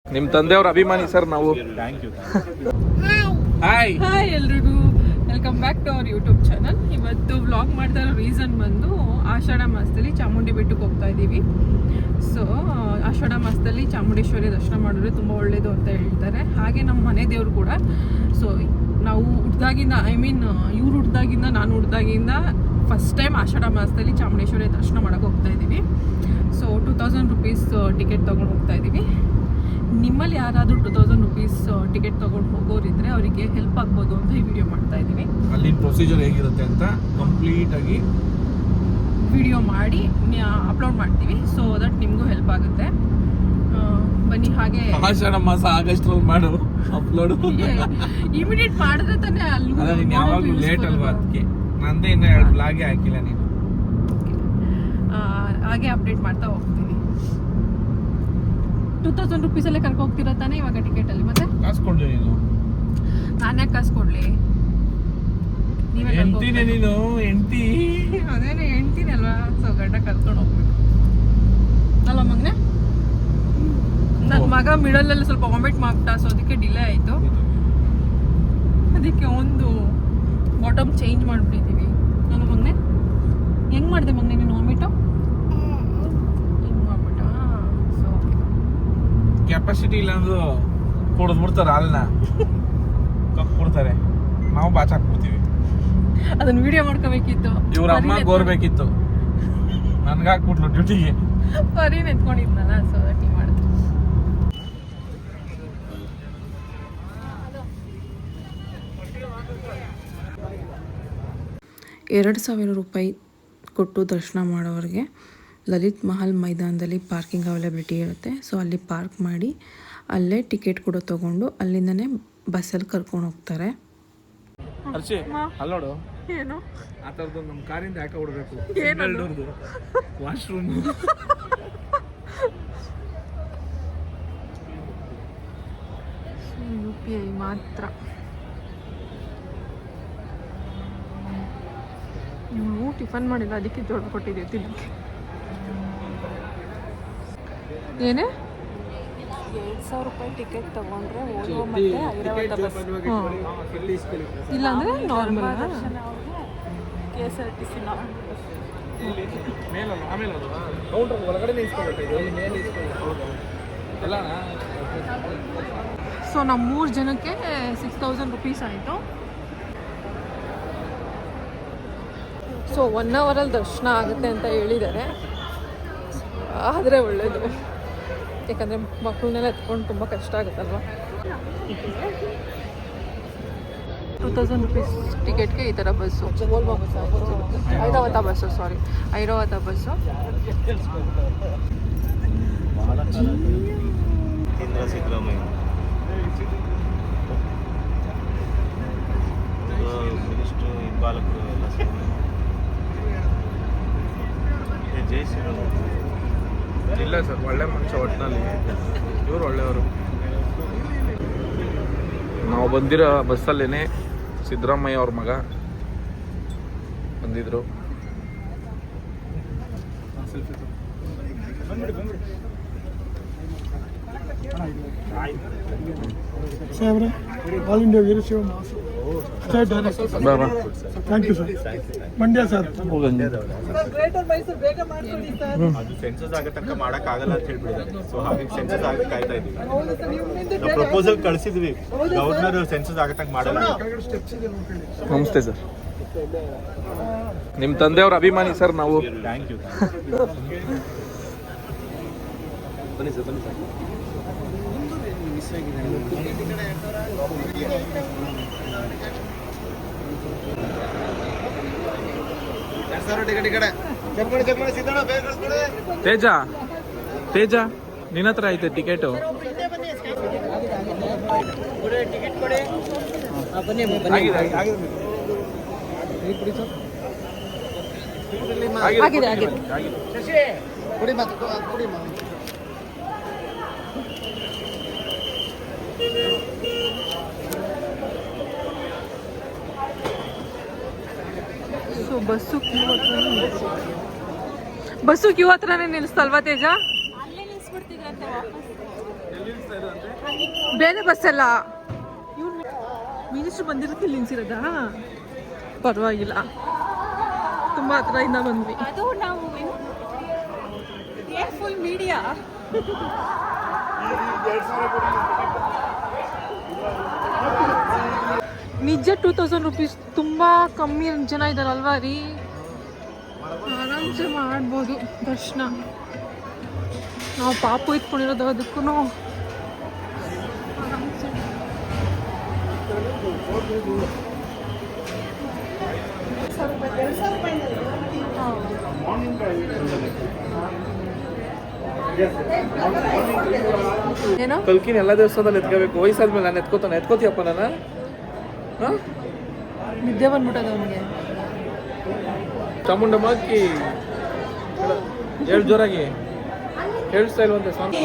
ನಿಮ್ಮ ತಂದೆಯವ್ರ ಅಭಿಮಾನಿ ಸರ್ ನಾವು. ಹಾಯ್ ಹಾಯ್ ಎಲ್ರಿಗೂ, welcome back to our YouTube channel. ಇವತ್ತು ವ್ಲಾಗ್ ಮಾಡ್ತಾ ಇರೋ ರೀಸನ್ ಬಂದು ಆಷಾಢ ಮಾಸದಲ್ಲಿ ಚಾಮುಂಡಿ ಬೆಟ್ಟಕ್ಕೆ ಹೋಗ್ತಾ ಇದ್ದೀವಿ. ಸೊ ಆಷಾಢ ಮಾಸದಲ್ಲಿ ಚಾಮುಂಡೇಶ್ವರಿ ದರ್ಶನ ಮಾಡಿದ್ರೆ ತುಂಬ ಒಳ್ಳೆಯದು ಅಂತ ಹೇಳ್ತಾರೆ. ಹಾಗೆ ನಮ್ಮ ಮನೆ ದೇವರು ಕೂಡ. ಸೊ ನಾವು ಹುಡ್ದಾಗಿಂದ ಇವ್ರು ಹುಡ್ದಾಗಿಂದ ನಾನು ಹುಡ್ದಾಗಿಂದ ಫಸ್ಟ್ ಟೈಮ್ ಆಷಾಢ ಮಾಸದಲ್ಲಿ ಚಾಮುಂಡೇಶ್ವರಿ ದರ್ಶನ ಮಾಡೋಕೆ ಹೋಗ್ತಾ ಇದ್ದೀವಿ. ಸೊ 2000 ರೂಪೀಸ್ ಟಿಕೆಟ್ ತೊಗೊಂಡು ಹೋಗ್ತಾ ಇದ್ದೀವಿ. ನಿಮ್ಮಲ್ಲಿ ಯಾರಾದರೂ 2000 ರೂಪೀಸ್ ಟಿಕೆಟ್ ತೊಗೊಂಡು ಹೋಗೋರಿದ್ರೆ ಅವರಿಗೆ ಹೆಲ್ಪ್ ಆಗ್ಬೋದು ಅಂತ ಈ ವಿಡಿಯೋ ಮಾಡ್ತಾ ಇದ್ದೀವಿ. ಅಲ್ಲಿನ ಪ್ರೊಸೀಜರ್ ಹೇಗಿರುತ್ತೆ ಅಂತ ಕಂಪ್ಲೀಟ್ ಆಗಿ ವಿಡಿಯೋ ಮಾಡಿ ಅಪ್ಲೋಡ್ ಮಾಡ್ತೀವಿ. ಸೊ ದಟ್ ನಿಮಗೂ ಹೆಲ್ಪ್ ಆಗುತ್ತೆ. ಬನ್ನಿ. ಹಾಗೆ ಆಷಾಢ ಮಾಸ ಆಗಸ್ಟ್ರಲ್ಲಿ ಮಾಡು ಅಪ್ಲೋಡ್. ಇಮಿಡಿಯೇಟ್ ಮಾಡಿದ್ರೆ ತಾನೇ ಅಲ್ಲಿ ಯಾವಾಗಲೂ ಲೇಟ್ ಅಲ್ವಾ, ಅದಕ್ಕೆ ನಂದೇ ಇನ್ನೂ 2 ಬ್ಲಾಗೇ ಹಾಕಿಲ್ಲ ನೀನು. ಹಾಗೆ ಅಪ್ಡೇಟ್ ಮಾಡ್ತಾ ಹೋಗ್ತೀನಿ. 2000 ರೂಪೀಸಲ್ಲೇ ಕರ್ಕೊ ಹೋಗ್ತಿರೋ ತಾನೆ ಇವಾಗ ಟಿಕೆಟಲ್ಲಿ. ಮತ್ತೆ ಕಾಸು ಕೊಡ್ಲಿ ನೀನು. ನಾನೇ ಕಾಸು ಕೊಡ್ಲಿ? ನೀವೇ ಎಂಟಿನೇ ನೀನು. ಎಂಟಿ ಅದೇನೇ ಹೆಂಡ್ತಿನಲ್ವಾ. ಸೊ ಗಂಡ ಕರ್ಕೊಂಡು ಹೋಗ್ಬೇಕು ಅಲ್ಲ ಮಗನೇ. ನನ್ನ ಮಗ ಮಿಡಲಲ್ಲಿ ಸ್ವಲ್ಪ ವಾಮಿಟ್ ಮಾಡ್ತಾ, ಸೊ ಅದಕ್ಕೆ ಡಿಲೇ ಆಯಿತು. ಅದಕ್ಕೆ ಒಂದು ಬಾಟಮ್ ಚೇಂಜ್ ಮಾಡಿಬಿಟ್ಟಿದ್ದೀವಿ. ನನ್ನ ಮಗನೇ ಹೆಂಗೆ ಮಾಡಿದೆ ಮಗನೇ ನೀನು ವಾಮಿಟು? ಹೆಂಗೆ ಮಾಡ್ಬಿಟ್ಟ? ಸೊ ಕೆಪಾಸಿಟಿ ಇಲ್ಲ ಅಂದ್ರು ಕೊಡ್ಬಿಡ್ತಾರೆ ಹಾಲನ್ನ. ಕೊಡ್ತಾರೆ, ನಾವು ಬಾಚಾಕ್ಬಿಡ್ತೀವಿ. ಅದನ್ನ ವಿಡಿಯೋ ಮಾಡ್ಕೋಬೇಕಿತ್ತು. ಇವ್ರ ಅಮ್ಮ ಗೋರ್ಬೇಕಿತ್ತು, ನನ್ಗಾಕ್ಬಿಟ್ಲು ಡ್ಯೂಟಿಗೆ. ಪರೀನ್ ಎತ್ಕೊಂಡಿದ್ನಲ್ಲ, ಸೊ ದಟ್ ನೀವು ಮಾಡಿದ್ರಿ. ₹2,000 ಕೊಟ್ಟು ದರ್ಶನ ಮಾಡೋರಿಗೆ ಲಲಿತ್ ಮಹಲ್ ಮೈದಾನದಲ್ಲಿ ಪಾರ್ಕಿಂಗ್ ಅವೈಲಬಿಲಿಟಿ ಇರುತ್ತೆ. ಸೊ ಅಲ್ಲಿ ಪಾರ್ಕ್ ಮಾಡಿ ಅಲ್ಲೇ ಟಿಕೆಟ್ ಕೂಡ ತೊಗೊಂಡು ಅಲ್ಲಿಂದನೇ ಬಸ್ಸಲ್ಲಿ ಕರ್ಕೊಂಡು ಹೋಗ್ತಾರೆ. ಅಲ್ಲೋಡು ಏನು ಆ ಥರದ್ದು ನಮ್ಮ ಕಾರಿಂದ ಯಾಕೆ ಹೊಡ್ಬೇಕು? ವಾಶ್ರೂಮ್ UPI ಮಾತ್ರ. ನೀವು ಟಿಫನ್ ಮಾಡಿಲ್ಲ, ಅದಕ್ಕೆ ಜೋಳ ಕೊಟ್ಟಿದ್ದೀವಿ ತಿನ್ನಕ್ಕೆ. ಏನೇ ₹2,000 ಟಿಕೆಟ್ ತಗೊಂಡ್ರೆ ಓಲ್ವೋ ಮತ್ತೆ ಐರಾವತ ಬಸ್. ಇಲ್ಲಾಂದ್ರೆ ನಾರ್ಮಲ್ KSRTC ಸೊ ನಮ್ಮ 3 ಜನಕ್ಕೆ 6,000 ರೂಪೀಸ್ ಆಯಿತು. ಸೊ 1 ಅವರಲ್ಲಿ ದರ್ಶನ ಆಗುತ್ತೆ ಅಂತ ಹೇಳಿದ್ದಾರೆ. ಆದರೆ ಒಳ್ಳೆಯದು, ಯಾಕಂದರೆ ಮಕ್ಕಳನ್ನೆಲ್ಲ ಎತ್ಕೊಂಡು ತುಂಬ ಕಷ್ಟ ಆಗುತ್ತಲ್ವ. 2,000 ರೂಪೀಸ್ ಟಿಕೆಟ್ಗೆ ಈ ಥರ bus, Airavat bus, Airavat bus. Siddaramaiah minister ಬಾಲಕರು ಎಲ್ಲ ಜೈ ಶ್ರೀರಾಮ್. ಇಲ್ಲ ಸರ್, ಒಳ್ಳೆ ಮನುಷ್ಯ ಒಟ್ಟಿನಲ್ಲಿ. ಇವರು ಒಳ್ಳೆಯವರು. ನಾವು ಬಂದಿರೋ ಬಸ್ಸಲ್ಲೇನೆ ಸಿದ್ದರಾಮಯ್ಯ ಅವ್ರ ಮಗ ಬಂದಿದ್ರು. ಸಾಹೇಬ್ರೆ, all India Veerashaiva Mahasabha state director. Thank you sir. Mandya sir. ಅದು ಸೆನ್ಸಸ್ ಆಗೋ ತನಕ ಮಾಡೋಕ್ಕಾಗಲ್ಲ ಅಂತ ಹೇಳ್ಬಿಟ್ಟಿದ್ದಾರೆ. ಸೊ ಹಾಗಾಗಿ ಸೆನ್ಸಸ್ ಆಗಿ ಕಾಯ್ತಾ ಇದ್ದೀವಿ. ನಾವು ಪ್ರಪೋಸಲ್ ಕಳಿಸಿದ್ವಿ, ಗವರ್ನರ್ ಸೆನ್ಸಸ್ ಆಗೋ ತನಕ ಮಾಡಲ್ಲ. ನಮಸ್ತೆ ಸರ್, ನಿಮ್ಮ ತಂದೆಯವ್ರ ಅಭಿಮಾನಿ ಸರ್ ನಾವು. Thank you. ಬನ್ನಿ ಸರ್, ಬನ್ನಿ ಸರ್. ತೇಜ ತೇಜ ನಿನ್ನ ಹತ್ರ ಐತೆ ಟಿಕೆಟು? ಆಗಿದೆ. ಸೊ ಬಸ್ಸು ಬಸ್ಸು ಕ್ಯೂ ಹತ್ರನೇ ನಿಲ್ಲಿಸ್ತಲ್ವಾ ತೇಜ? ಬೇರೆ ಬಸ್ ಎಲ್ಲ ಮಿನಿಸ್ಟ್ರು ಬಂದಿರೋಕ್ಕೆ ನಿಲ್ಸಿರೋದಾ? ಪರವಾಗಿಲ್ಲ, ತುಂಬ ಹತ್ರದಿಂದ ಬಂದ್ವಿ. ಅದು ನಾವು ಫುಲ್ ಮೀಡಿಯಾ ನಿಜ 2000 ರೂಪೀಸ್ ತುಂಬ ಕಮ್ಮಿ ಜನ ಇದ್ದಾರಲ್ವಾ ರೀ, ಆರಾಮ್ಸೆ ಮಾಡ್ಬೋದು ದರ್ಶನ. ನಾವು ಪಾಪು ಇಟ್ಕೊಂಡಿರೋದು ಅದಕ್ಕೂ ಆರಾಮ್ಸೆ. ಏನೋ ಕಲ್ಕಿನ ಎಲ್ಲ ದೇವಸ್ಥಾನದಲ್ಲಿ ಎತ್ಕೋಬೇಕು. ವಯಸ್ಸಾದ್ಮೇಲೆ ನಾನು ಎತ್ಕೋತೀಯಪ್ಪ ನಾನು. ಹಾಂ, ನಿದ್ದೆ ಬಂದ್ಬಿಟ್ಟದ ಅವನಿಗೆ. ಚಾಮುಂಡಮ್ಮಕ್ಕಿ ಹೇಳು ಜೋರಾಗಿ, ಕೇಳಿಸ್ತಾ ಇಲ್ವಂತೆ ಸಾಂಗ್.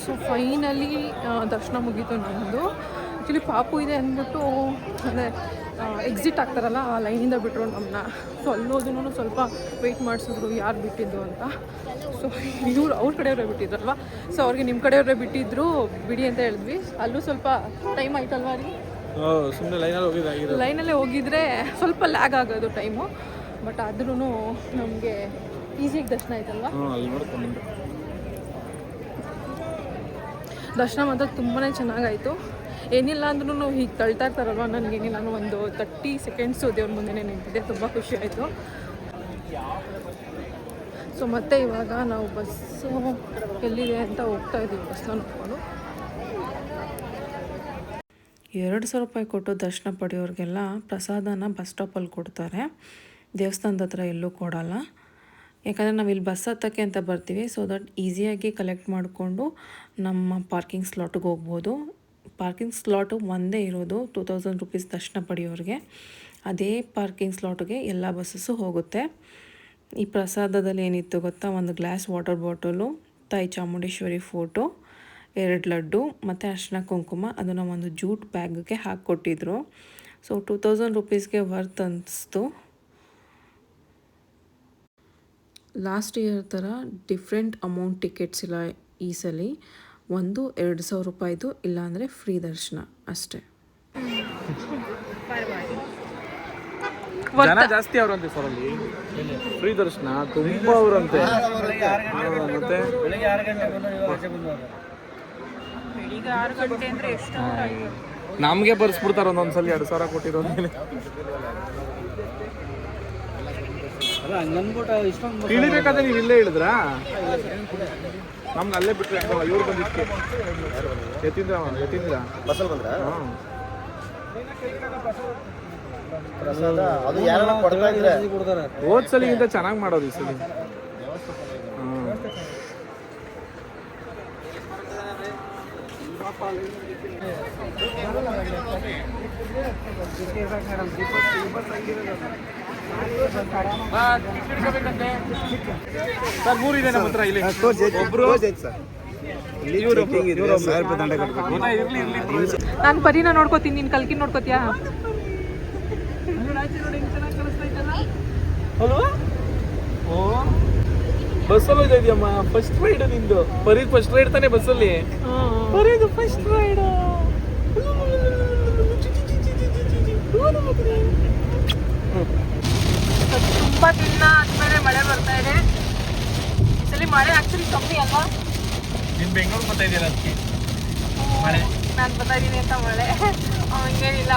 ಸೊ ಫೈನಲಿ ದರ್ಶನ ಮುಗೀತು ನಮ್ಮದು. ಆ್ಯಕ್ಚುಲಿ ಪಾಪು ಇದೆ ಅಂದ್ಬಿಟ್ಟು ಅಂದರೆ ಎಕ್ಸಿಟ್ ಆಗ್ತಾರಲ್ಲ ಆ ಲೈನಿಂದ ಬಿಟ್ಟರು ನಮ್ಮನ್ನ. ಸೊ ಅಲ್ಲೋದೂ ಸ್ವಲ್ಪ ವೆಯ್ಟ್ ಮಾಡಿಸಿದ್ರು ಯಾರು ಬಿಟ್ಟಿದ್ದು ಅಂತ. ಸೊ ಅವ್ರ ಕಡೆಯವರೇ ಬಿಟ್ಟಿದ್ರಲ್ವ, ಸೊ ಅವ್ರಿಗೆ ನಿಮ್ಮ ಕಡೆಯವರೇ ಬಿಟ್ಟಿದ್ರು ಬಿಡಿ ಅಂತ ಹೇಳಿದ್ವಿ. ಅಲ್ಲೂ ಸ್ವಲ್ಪ ಟೈಮ್ ಆಯ್ತಲ್ವಾ ರೀ, ಸುಮ್ಮನೆ ಲೈನಲ್ಲೇ ಹೋಗಿದ್ರೆ ಸ್ವಲ್ಪ ಲ್ಯಾಗ್ ಆಗೋದು ಟೈಮು. ಬಟ್ ಆದ್ರೂ ನಮಗೆ ಈಸಿಯಾಗಿ ದರ್ಶನ ಆಯ್ತಲ್ವಾ. ದರ್ಶನ ಮಾತ್ರ ತುಂಬಾ ಚೆನ್ನಾಗಾಯಿತು. ಏನಿಲ್ಲ ಅಂದ್ರೂ ಹೀಗೆ ತಳ್ತಾ ಇರ್ತಾರಲ್ವ, ನನಗೇನಿಲ್ಲ ನಾನು ಒಂದು 30 ಸೆಕೆಂಡ್ಸು ದೇವ್ರ ಮುಂದೆ ನಿಂತಿದ್ದೆ. ತುಂಬ ಖುಷಿ ಆಯಿತು. ಸೊ ಮತ್ತೆ ಇವಾಗ ನಾವು ಬಸ್ಸು ಎಲ್ಲಿದೆ ಅಂತ ಹೋಗ್ತಾ ಇದ್ದೀವಿ. ಬಸ್ನ ನೋಡ್ಕೊಂಡು 200 ರೂಪಾಯಿ ಕೊಟ್ಟು ದರ್ಶನ ಪಡೆಯೋರಿಗೆಲ್ಲ ಪ್ರಸಾದನ ಬಸ್ ಸ್ಟಾಪಲ್ಲಿ ಕೊಡ್ತಾರೆ, ದೇವಸ್ಥಾನದ ಹತ್ರ ಎಲ್ಲೂ ಕೊಡಲ್ಲ. ಯಾಕಂದರೆ ನಾವು ಇಲ್ಲಿ ಬಸ್ ಹತ್ತಕ್ಕೆ ಅಂತ ಬರ್ತೀವಿ, ಸೊ ದಟ್ ಈಸಿಯಾಗಿ ಕಲೆಕ್ಟ್ ಮಾಡಿಕೊಂಡು ನಮ್ಮ ಪಾರ್ಕಿಂಗ್ ಸ್ಲಾಟಿಗೆ ಹೋಗ್ಬೋದು. ಪಾರ್ಕಿಂಗ್ ಸ್ಲಾಟು ಒಂದೇ ಇರೋದು 2000 ರೂಪೀಸ್ ದರ್ಶನ ಪಡೆಯೋರಿಗೆ. ಅದೇ ಪಾರ್ಕಿಂಗ್ ಸ್ಲಾಟ್ಗೆ ಎಲ್ಲ ಬಸ್ಸಸ್ಸು ಹೋಗುತ್ತೆ. ಈ ಪ್ರಸಾದದಲ್ಲಿ ಏನಿತ್ತು ಗೊತ್ತಾ, ಒಂದು ಗ್ಲಾಸ್ ವಾಟರ್ ಬಾಟಲು, ತಾಯಿ ಚಾಮುಂಡೇಶ್ವರಿ ಫೋಟೋ, 2 ಲಡ್ಡು ಮತ್ತು ಅರಿಶಿನ ಕುಂಕುಮ, ಅದನ್ನು ಒಂದು ಜೂಟ್ ಬ್ಯಾಗ್ಗೆ ಹಾಕ್ಕೊಟ್ಟಿದ್ರು. ಸೊ 2000 ರೂಪೀಸ್ಗೆ ವರ್ತ್ ಅನಿಸ್ತು. ಲಾಸ್ಟ್ ಇಯರ್ ಥರ ಡಿಫ್ರೆಂಟ್ ಅಮೌಂಟ್ ಟಿಕೆಟ್ಸ್ ಇಲ್ಲ ಈ ಸಲ. ಒಂದು 2000 ರೂಪಾಯಿದು, ಇಲ್ಲಾಂದರೆ ಫ್ರೀ ದರ್ಶನ ಅಷ್ಟೇ. ಜನ ಜಾಸ್ತಿ ಅವರಂತೆ ಸರ್ ಅಲ್ಲಿ. ಫ್ರೀ ದರ್ಶನ ತುಂಬ ಅವರಂತೆ. ಮತ್ತೆ ಬೆಳಿಗ್ಗೆ 6 ಗಂಟೆ ಅಂದರೆ ಎಷ್ಟು ನಮಗೆ ಬರ್ಸ್ಬಿಡ್ತಾರೆ ಒಂದೊಂದ್ಸಲಿ 2000 ಕೊಟ್ಟಿರೋ ಮೇಲೆ. ಇಳಿಬೇಕಾದ್ರೆ ನೀವು ಇಲ್ಲೇ ಇಳಿದ್ರಾ? ನಮ್ಗೆ ಅಲ್ಲೇ ಬಿಟ್ರೆ ಇವ್ರು ಬಂದಿಕ್ಕೆ ಎತ್ತಿಂದ ಬಸ್ಸಲ್ಲಿ ಬಂದ್ರ ಹಾಂ. ಅದು ಯಾರನ್ನ ಕೊಡ್ತಾ ಇದ್ರೆ ಹೋದ್ ಸಲಿಗಿಂತ ಚೆನ್ನಾಗಿ ಮಾಡೋದು ಈ ಸಲ. ಸರ್ 3 ಇದೆ ನಮ್ಮ ಹತ್ರ ಇಲ್ಲಿ. ಒಬ್ರು ನಾನು ಪರಿನ ನೋಡ್ಕೋತೀನಿ, ನೀನು ಕಲ್ಕಿ ನೋಡ್ಕೋತೀಯಾ? ಬಸ್ಸಲ್ಲೂ ಇದೆಯಮ್ಮ ಫಸ್ಟ್ ರೈಡ್ ನಿಂದು. ಬರೀದ್ ಫಸ್ಟ್ ರೈಡ್ ತಾನೇ ಬಸ್ಸಲ್ಲಿ? ಬರೀದು ಫಸ್ಟ್ ರೈಡ್. ತುಂಬ ದಿನ ಆದ್ಮೇಲೆ ಮಳೆ ಬರ್ತಾ ಇದೆ. ಈ ಸಲ ಮಳೆ ಆಕ್ಚುಲಿ ಕಮ್ಮಿ ಅಲ್ವಾ? ನೀನು ಬೆಂಗಳೂರು ಬರ್ತಾ ಇದೆಯಲ್ಲ ಅದಕ್ಕೆ ಮಳೆ. ನಾನು ಬರ್ತಾ ಇದ್ದೀನಿ ಅಂತ ಮಳೆ. ಹಂಗೇನಿಲ್ಲ,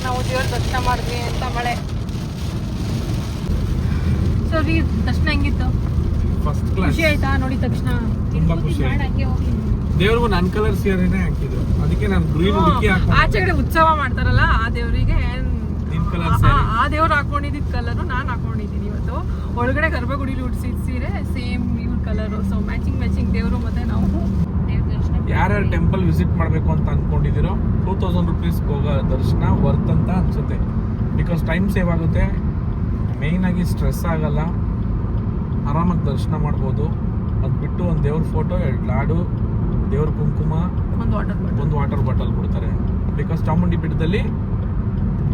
ನಾವು ದೇವ್ರ ದರ್ಶನ ಮಾಡಿದ್ವಿ ಅಂತ ಮಳೆ. ಸರಿ, ದರ್ಶನ ಹೆಂಗಿತ್ತು? First class. ಖುಷಿ ಆಯ್ತಾ ನೋಡಿದ ತಕ್ಷಣ? ತುಂಬಾ ಖುಷಿ ಆಯ್ತು. ದೇವ್ರಿಗೂ ನನ್ನ ಕಲರ್ ಸೀರೆನೇ ಹಾಕಿದ್ರು, ಅದಕ್ಕೆ ನಾನು ಗ್ರೀನ್ ಹುಡುಕಿ ಆಚೆ ಕಡೆ ಉತ್ಸವ ಮಾಡ್ತಾರಲ್ಲ ಆ ದೇವರಿಗೆ ಆ ದೇವ್ರು ಹಾಕೊಂಡಿದ್ದ ಕಲರು ನಾನು ಹಾಕೊಂಡಿದ್ದೀನಿ ಇವತ್ತು. ಒಳಗಡೆ ಗರ್ಭಗುಡಿಲಿ ಉಡ್ಸಿದ ಸೀರೆ ಸೇಮ್ ಇವ್ರ ಕಲರು. ಸೊ ಮ್ಯಾಚಿಂಗ್ ದೇವರು ಮತ್ತೆ ನಾವು ದೇವ್ರ ದರ್ಶನ. ಯಾರ್ಯಾರು ಟೆಂಪಲ್ ವಿಸಿಟ್ ಮಾಡಬೇಕು ಅಂತ ಅಂದ್ಕೊಂಡಿದ್ದೀರೋ 2000 ರೂಪೀಸ್ಗೆ ಹೋಗೋ ದರ್ಶನ ವರ್ತ್ ಅಂತ ಅನಿಸುತ್ತೆ. ಬಿಕಾಸ್ ಟೈಮ್ ಸೇವ್ ಆಗುತ್ತೆ, ಮೇಯ್ನಾಗಿ ಸ್ಟ್ರೆಸ್ ಆಗಲ್ಲ, ಆರಾಮಾಗಿ ದರ್ಶನ ಮಾಡ್ಬೋದು. ದೇವ್ರ ಫೋಟೋ, 2 ಲಾಡು, ದೇವ್ರ ಕುಂಕುಮ, ಒಂದು ವಾಟರ್ ಬಾಟಲ್ ಒಂದು ವಾಟರ್ ಬಾಟಲ್ ಕೊಡ್ತಾರೆ. ಬಿಕಾಸ್ ಚಾಮುಂಡಿ ಬೆಟ್ಟದಲ್ಲಿ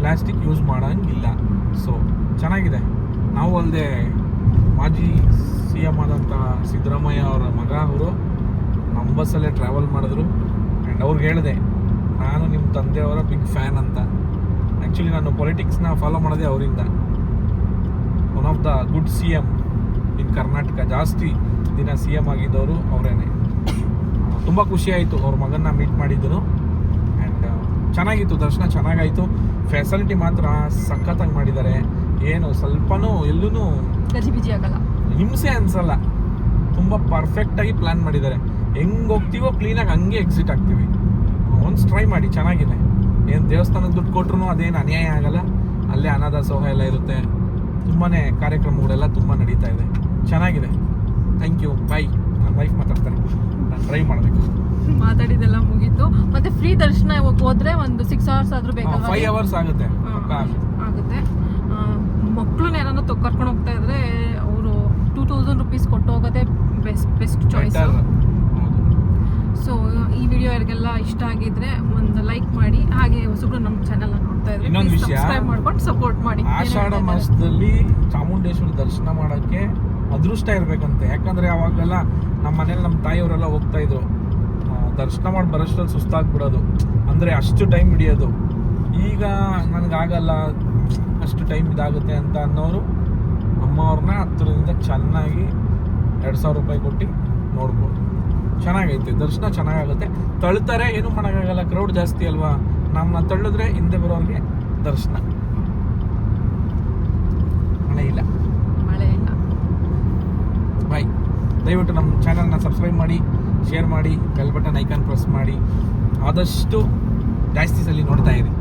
ಪ್ಲಾಸ್ಟಿಕ್ ಯೂಸ್ ಮಾಡೋಂಗಿಲ್ಲ. ಸೊ ಚೆನ್ನಾಗಿದೆ. ನಾವು ಅಲ್ಲದೆ ಮಾಜಿ CM ಆದಂಥ ಸಿದ್ದರಾಮಯ್ಯ ಅವರ ಮಗ ಅವರು ನಮ್ಮ ಬಸ್ಸಲ್ಲೇ ಟ್ರಾವೆಲ್ ಮಾಡಿದ್ರು. ಆ್ಯಂಡ್ ಅವ್ರಿಗೆ ಹೇಳಿದೆ, ನಾನು ನಿಮ್ಮ ತಂದೆಯವರ ಬಿಗ್ ಫ್ಯಾನ್ ಅಂತ. ಆ್ಯಕ್ಚುಲಿ ನಾನು ಪೊಲಿಟಿಕ್ಸ್ನ ಫಾಲೋ ಮಾಡೋದೇ ಅವರಿಂದ. One of the good CM ಇನ್ ಕರ್ನಾಟಕ. ಜಾಸ್ತಿ ದಿನ CM ಆಗಿದ್ದವರು ಅವರೇನೆ. ತುಂಬ ಖುಷಿ ಆಯಿತು ಅವ್ರ ಮಗನ್ನ ಮೀಟ್ ಮಾಡಿದ್ದು. ಆ್ಯಂಡ್ ಚೆನ್ನಾಗಿತ್ತು, ದರ್ಶನ ಚೆನ್ನಾಗಾಯಿತು. ಫೆಸಿಲಿಟಿ ಮಾತ್ರ ಸಖತ್ತಾಗಿ ಮಾಡಿದ್ದಾರೆ. ಏನು ಸ್ವಲ್ಪನೂ ಎಲ್ಲೂ ಗಜಿಬಿಜಿ ಆಗಲ್ಲ, ಹಿಂಸೆ ಅನ್ಸಲ್ಲ. ತುಂಬ ಪರ್ಫೆಕ್ಟಾಗಿ ಪ್ಲ್ಯಾನ್ ಮಾಡಿದ್ದಾರೆ. ಹೆಂಗೆ ಹೋಗ್ತೀವೋ ಕ್ಲೀನಾಗಿ ಹಂಗೆ ಎಕ್ಸಿಟ್ ಆಗ್ತೀವಿ. ಒನ್ಸ್ ಟ್ರೈ ಮಾಡಿ, ಚೆನ್ನಾಗಿದೆ. ಏನು ದೇವಸ್ಥಾನಕ್ಕೆ ದುಡ್ಡು ಕೊಟ್ರು ಅದೇನು ಅನ್ಯಾಯ ಆಗಲ್ಲ. ಅಲ್ಲೇ ಅನಾಥಾಸೋಹ ಎಲ್ಲ ಇರುತ್ತೆ. ತುಂಬಾ ಕಾರ್ಯಕ್ರಮಗಳೆಲ್ಲ ತುಂಬ ನಡೀತಾ ಇದೆ. ಚೆನ್ನಾಗಿದೆ. Thank you. ಬಾಯ್. ನನ್ನ ವೈಫ್ ಮಾತಾಡ್ತಾರೆ, ನಾನು ಟ್ರೈ ಮಾಡಬೇಕು. ಮಾತಾಡಿದೆಲ್ಲ ಮುಗೀತು. ಮತ್ತೆ ಫ್ರೀ ದರ್ಶನ ಹೋದ್ರೆ ಒಂದು 6 hours ಆದ್ರೂ ಬೇಕಾಗುತ್ತೆ. 5 hours ಆಗುತ್ತೆ ಆಗುತ್ತೆ. ಮಕ್ಕಳನ್ನ ಏನಾದ್ರು ಕರ್ಕೊಂಡು ಹೋಗ್ತಾ ಇದ್ರೆ ಅವರು 2000 rupees ಕೊಟ್ಟು ಹೋಗೋದೇ ಬೆಸ್ಟ್ ಚಾಯ್ಸ್. ಸೊ ಈ ವಿಡಿಯೋ ಯಾರಿಗೆಲ್ಲ ಇಷ್ಟ ಆಗಿದ್ರೆ ಒಂದು ಲೈಕ್ ಮಾಡಿ. ಹಾಗೆ ಹೊಸಬ್ರು ನಮ್ಮ ಚಾನೆಲ್ ನೋಡ್ತಾ ಇದ್ರೆ ಇನ್ನೊಂದು ವಿಷಯ, ಸಬ್ಸ್ಕ್ರೈಬ್ ಮಾಡ್ಕೊಂಡು ಸಪೋರ್ಟ್ ಮಾಡಿ. ಆಷಾಢ ಮಾಸದಲ್ಲಿ ಚಾಮುಂಡೇಶ್ವರಿ ದರ್ಶನ ಮಾಡೋಕ್ಕೆ ಅದೃಷ್ಟ ಇರಬೇಕಂತೆ. ಯಾಕಂದರೆ ಅವಾಗೆಲ್ಲ ನಮ್ಮ ಮನೇಲಿ ನಮ್ಮ ತಾಯಿಯವರೆಲ್ಲ ಹೋಗ್ತಾ ಇದ್ರು. ದರ್ಶನ ಮಾಡಿ ಬರೋಷ್ಟ್ರಲ್ಲಿ ಸುಸ್ತಾಗ್ಬಿಡೋದು, ಅಂದರೆ ಅಷ್ಟು ಟೈಮ್ ಹಿಡಿಯೋದು. ಈಗ ನನಗಾಗಲ್ಲ, ಅಷ್ಟು ಟೈಮ್ ಇದಾಗುತ್ತೆ ಅಂತ ಅನ್ನೋರು ಅಮ್ಮವ್ರನ್ನ ಹತ್ತಿರದಿಂದ ಚೆನ್ನಾಗಿ 2000 ರೂಪಾಯಿ ಕೊಟ್ಟು ನೋಡ್ಬೋದು. ಚೆನ್ನಾಗೈತೆ, ದರ್ಶನ ಚೆನ್ನಾಗಾಗುತ್ತೆ. ತಳ್ತಾರೆ, ಏನೂ ಮಾಡೋಕ್ಕಾಗಲ್ಲ, ಕ್ರೌಡ್ ಜಾಸ್ತಿ ಅಲ್ವಾ. ನಮ್ಮನ್ನ ತಳ್ಳಿದ್ರೆ ಹಿಂದೆ ಬರೋರಿಗೆ ದರ್ಶನ. ಮಳೆ ಇಲ್ಲ. ಬಾಯ್. ದಯವಿಟ್ಟು ನಮ್ಮ ಚಾನಲ್ನ ಸಬ್ಸ್ಕ್ರೈಬ್ ಮಾಡಿ, ಶೇರ್ ಮಾಡಿ, ಬೆಲ್ ಬಟನ್ ಐಕಾನ್ ಪ್ರೆಸ್ ಮಾಡಿ. ಆದಷ್ಟು ಜಾಸ್ತಿ ಸಲ ನೋಡ್ತಾ ಇರಿ.